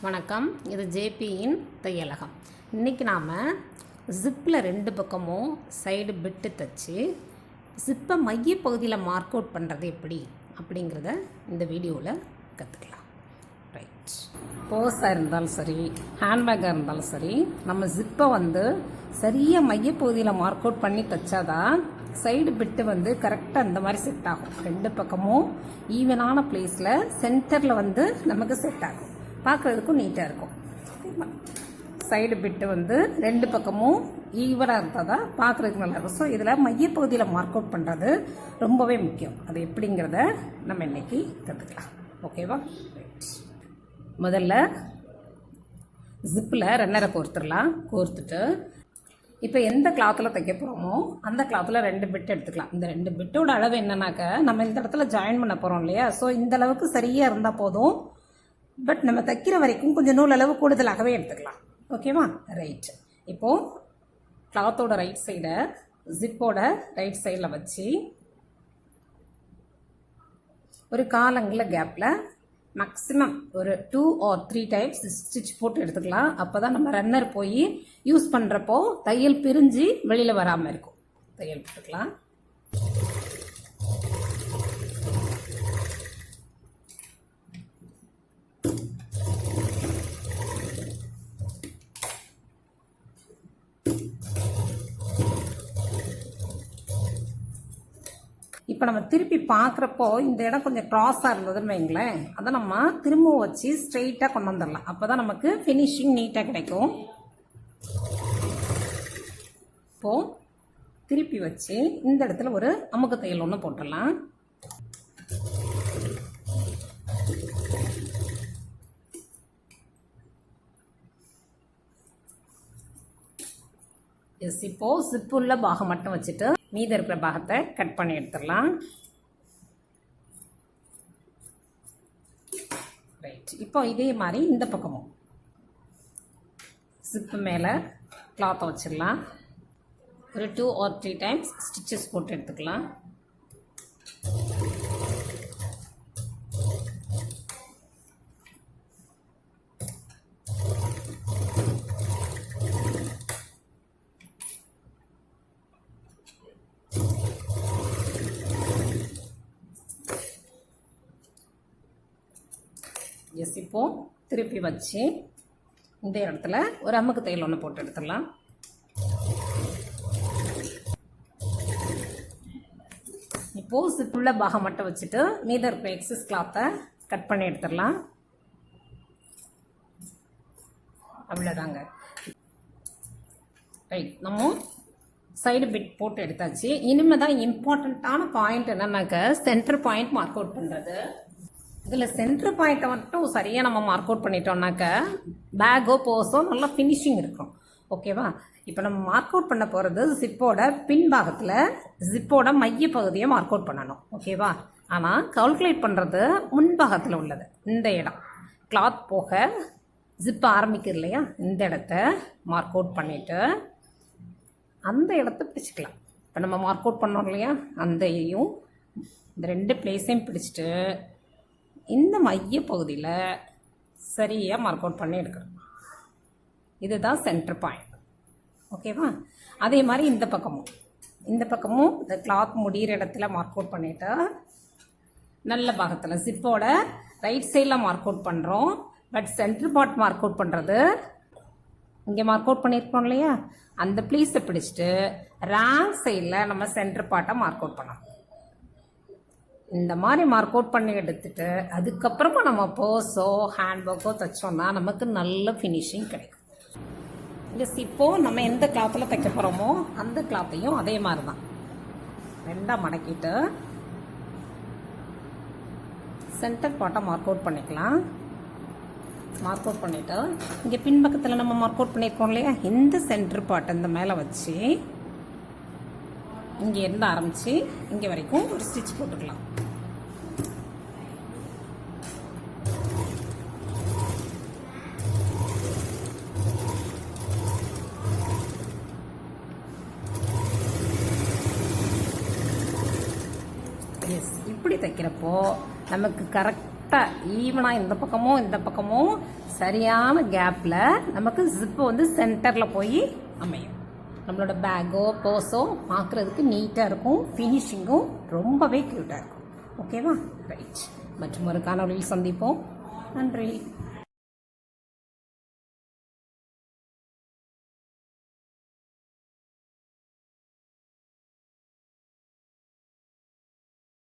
வணக்கம். இது ஜேபியின் யலகம். இன்றைக்கி நாம் ஜிப்பில் 2 பக்கமும் சைடு பிட்டு தைச்சி ஜிப்பை மையப்பகுதியில் மார்க் அவுட் பண்ணுறது எப்படி அப்படிங்கிறத இந்த வீடியோவில் கற்றுக்கலாம். ரைட், பர்ஸாக இருந்தாலும் சரி, ஹேண்ட்பேக்காக இருந்தாலும் சரி, நம்ம ஜிப்பை சரியாக மையப்பகுதியில் மார்க் அவுட் பண்ணி தைச்சாதான் சைடு பிட்டு கரெக்டாக இந்த மாதிரி செட் ஆகும். 2 பக்கமும் ஈவனான பிளேஸில் சென்டரில் நமக்கு செட் ஆகும். பார்க்குறதுக்கும் நீட்டாக இருக்கும். சைடு பிட்டு 2 பக்கமும் ஈவனாக இருந்தால் தான் பார்க்குறதுக்கு நல்லாயிருக்கும். ஸோ இதில் மையப்பகுதியில் மார்க் அவுட் பண்ணுறது ரொம்பவே முக்கியம். அது எப்படிங்கிறத நம்ம இன்றைக்கி கற்றுக்கலாம். ஓகேவா? முதல்ல ஜிப்பில் ரன்னரை கோர்த்துடலாம். கோர்த்துட்டு இப்போ எந்த கிளாத்தில் தைக்க போகிறோமோ அந்த கிளாத்தில் 2 பிட் எடுத்துக்கலாம். இந்த 2 பிட்டோட அளவு என்னன்னாக்க, நம்ம இந்த இடத்துல ஜாயின் பண்ண போகிறோம் இல்லையா? ஸோ இந்த அளவுக்கு சரியாக இருந்தால் போதும். பட் நம்ம தைக்கிற வரைக்கும் கொஞ்சம் நூல் அளவு கூடுதலாகவே எடுத்துக்கலாம். ஓகேவா? ரைட். இப்போது கிளாத்தோட ரைட் சைடை ஜிப்போட ரைட் சைடில் வச்சு ஒரு காலங்கில் கேப்பில் மேக்ஸிமம் ஒரு 2 or 3 டைம்ஸ் ஸ்டிச் போட்டு எடுத்துக்கலாம். அப்போ தான் நம்ம ரன்னர் போய் யூஸ் பண்ணுறப்போ தையல் பிரிஞ்சு வெளியில் வராமல் இருக்கும். தையல் போட்டுக்கலாம். இப்போ நம்ம திருப்பி பார்க்குறப்போ இந்த இடம் கொஞ்சம் க்ராஸாக இருந்ததுன்னு வைங்களேன், அதை நம்ம திரும்பவும் வச்சு ஸ்ட்ரெயிட்டாக கொண்டு வந்துடலாம். அப்போ தான் நமக்கு ஃபினிஷிங் நீட்டாக கிடைக்கும். இப்போது திருப்பி வச்சு இந்த இடத்துல ஒரு அமுக்கு தையல் ஒன்று போட்டுடலாம். எஸ், இப்போது சிப்புள்ள பாகம் மட்டும் வச்சுட்டு மீதி இருக்கிற பாகத்தை கட் பண்ணி எடுத்துடலாம். ரைட். இப்போ இதே மாதிரி இந்த பக்கமும் சிப்பு மேலே கிளாத்தை வச்சிடலாம். ஒரு 2 or 3 டைம்ஸ் ஸ்டிச்சஸ் போட்டு எடுத்துக்கலாம். எஸ், இப்போது திருப்பி வச்சு இந்த இடத்துல ஒரு அமுக்கு தையல் ஒன்று போட்டு எடுத்துடலாம். இப்போது சிப்புள்ள பாகம் மட்டும் வச்சுட்டு மீதி இருக்கிற எக்ஸஸ் கிளாத்தை கட் பண்ணி எடுத்துடலாம். அவ்வளோதாங்க. ரைட், நம்ம சைடு பிட் போட்டு எடுத்தாச்சு. இனிமேல் தான் இம்பார்ட்டண்ட்டான பாயிண்ட் என்னன்னாக்க, சென்டர் பாயிண்ட் மார்க் அவுட் பண்ணுறது. இதில் சென்டர் பாயிண்ட்டை மட்டும் சரியாக நம்ம மார்க் அவுட் பண்ணிட்டோம்னாக்க பேக்கோ பர்ஸோ நல்லா ஃபினிஷிங் இருக்கும். ஓகேவா? இப்போ நம்ம மார்க் அவுட் பண்ண போகிறது ஜிப்போட பின்பாகத்தில் ஜிப்போட மையப்பகுதியை மார்க் அவுட் பண்ணணும். ஓகேவா? ஆனால் கால்குலேட் பண்ணுறது முன்பாகத்தில் உள்ளது. இந்த இடம் கிளாத் போக ஜிப்பு ஆரம்பிக்குது இல்லையா? இந்த இடத்த மார்க் அவுட் பண்ணிவிட்டு அந்த இடத்த பிடிச்சிக்கலாம். இப்போ நம்ம மார்க் அவுட் பண்ணோம் இல்லையா? அந்தையும் இந்த 2 பிளேஸையும் பிடிச்சிட்டு இந்த மைய பகுதியில் சரியாக மார்க் அவுட் பண்ணி எடுக்கிறோம். இதுதான் சென்டர் பாயிண்ட். ஓகேவா? அதே மாதிரி இந்த பக்கமும் இந்த கிளாத் முடிகிற இடத்துல மார்க் அவுட் பண்ணிவிட்டு நல்ல பாகத்தில் ஜிப்போட ரைட் சைடில் மார்க் அவுட் பண்ணுறோம். But centre part mark out பண்ணுறது இங்கே மார்க் அவுட் பண்ணியிருக்கோம் இல்லையா? அந்த ப்ளீஸை பிடிச்சிட்டு ராங் சைடில் நம்ம சென்டர் பார்ட்டை மார்க் அவுட் பண்ணோம். இந்த மாதிரி மார்க் அவுட் பண்ணி எடுத்துட்டு அதுக்கப்புறமா நம்ம பர்ஸோ ஹேண்ட்பேக்கோ தைச்சோம்னா நமக்கு நல்ல ஃபினிஷிங் கிடைக்கும். இந்த இப்போது நம்ம எந்த கிளாத்தில் தைக்க போகிறோமோ அந்த கிளாத்தையும் அதே மாதிரி தான் 2ஆக மடக்கிட்டு சென்டர் பார்ட்டை மார்க் அவுட் பண்ணிக்கலாம். மார்க் அவுட் பண்ணிவிட்டு இங்கே பின்பக்கத்தில் நம்ம மார்க் அவுட் பண்ணியிருக்கோம் இல்லையா? இந்த சென்டர் பார்ட்டை இந்த மேலே வச்சு இங்கே இருந்து ஆரம்பித்து இங்கே வரைக்கும் ஒரு ஸ்டிச் போட்டுக்கலாம். எஸ், இப்படி தைக்கிறப்போ நமக்கு கரெக்ட் கரெக்டாக ஈவனாக இந்த பக்கமும் சரியான கேப்பில் நமக்கு ஜிப்பு வந்து சென்டரில் போய் அமையும். நம்மளோட பேக்கோ பர்ஸோ பார்க்குறதுக்கு நீட்டாக இருக்கும், ஃபினிஷிங்கும் ரொம்பவே க்யூட்டாக இருக்கும். ஓகேவா? ரைட், மற்றும் ஒரு காணொலியில் சந்திப்போம். நன்றி.